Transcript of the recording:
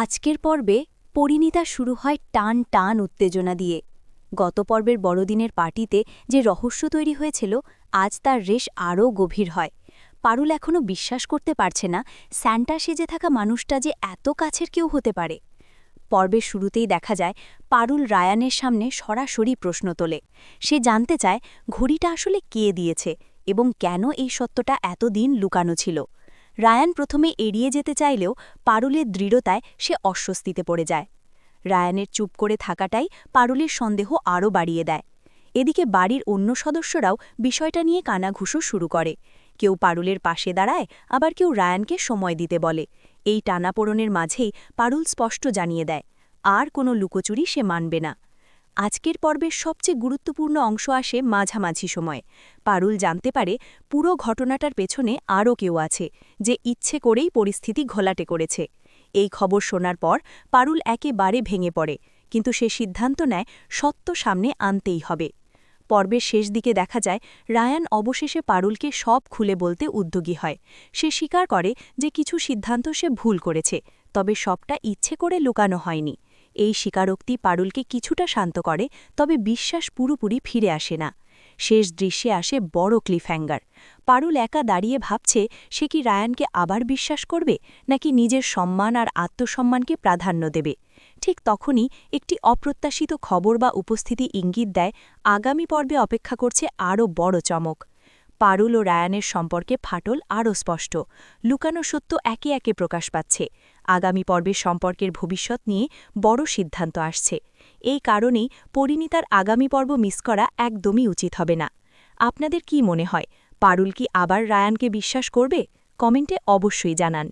আজকের পর্বে পরিণীতা শুরু হয় টান টান উত্তেজনা দিয়ে। গত পর্বের বড়দিনের পার্টিতে যে রহস্য তৈরি হয়েছিল, আজ তার রেশ আরও গভীর হয়। পারুল এখনও বিশ্বাস করতে পারছে না স্যান্টা সেজে থাকা মানুষটা যে এত কাছের কেউ হতে পারে। পর্বের শুরুতেই দেখা যায় পারুল রায়ানের সামনে সরাসরি প্রশ্ন তোলে। সে জানতে চায় ঘড়িটা আসলে কে দিয়েছে এবং কেন এই সত্যটা এতদিন লুকানো ছিল। রায়ান প্রথমে এড়িয়ে যেতে চাইলেও পারুলের দৃঢ়তায় সে অস্বস্তিতে পড়ে যায়। রায়ানের চুপ করে থাকাটাই পারুলের সন্দেহ আরও বাড়িয়ে দেয়। এদিকে বাড়ির অন্য সদস্যরাও বিষয়টা নিয়ে কানাঘুষো শুরু করে। কেউ পারুলের পাশে দাঁড়ায়, আবার কেউ রায়ানকে সময় দিতে বলে। এই টানাপোড়েনের মাঝেই পারুল স্পষ্ট জানিয়ে দেয়, আর কোনো লুকোচুরি সে মানবে না। আজকের পর্বের সবচেয়ে গুরুত্বপূর্ণ অংশ আসে মাঝামাঝি সময়ে। পারুল জানতে পারে পুরো ঘটনাটার পেছনে আরও কেউ আছে, যে ইচ্ছে করেই পরিস্থিতি ঘোলাটে করেছে। এই খবর শোনার পর পারুল একেবারে ভেঙে পড়ে, কিন্তু সে সিদ্ধান্ত নেয় সত্য সামনে আনতেই হবে। পর্বের শেষ দিকে দেখা যায় রায়ান অবশেষে পারুলকে সব খুলে বলতে উদ্যোগী হয়। সে স্বীকার করে যে কিছু সিদ্ধান্ত সে ভুল করেছে, তবে সবটা ইচ্ছে করে লুকানো হয়নি। এই স্বীকারোক্তি পারুলকে কিছুটা শান্ত করে, তবে বিশ্বাস পুরোপুরি ফিরে আসে না। শেষ দৃশ্যে আসে বড় ক্লিফহ্যাঙ্গার। পারুল একা দাঁড়িয়ে ভাবছে সে কি রায়ানকে আবার বিশ্বাস করবে, নাকি নিজের সম্মান আর আত্মসম্মানকে প্রাধান্য দেবে। ঠিক তখনই একটি অপ্রত্যাশিত খবর বা উপস্থিতি ইঙ্গিত দেয় আগামী পর্বে অপেক্ষা করছে আরও বড় চমক। পারুল ও রায়ানের সম্পর্কে ফাটল আরও স্পষ্ট। লুকানো সত্য একে একে প্রকাশ পাচ্ছে। আগামী পর্বের সম্পর্কের ভবিষ্যৎ নিয়ে বড় সিদ্ধান্ত আসছে। এই কারণেই পরিণীতার আগামী পর্ব মিস করা একদমই উচিত হবে না। আপনাদের কি মনে হয়, পারুল কি আবার রায়ানকে বিশ্বাস করবে? কমেন্টে অবশ্যই জানান।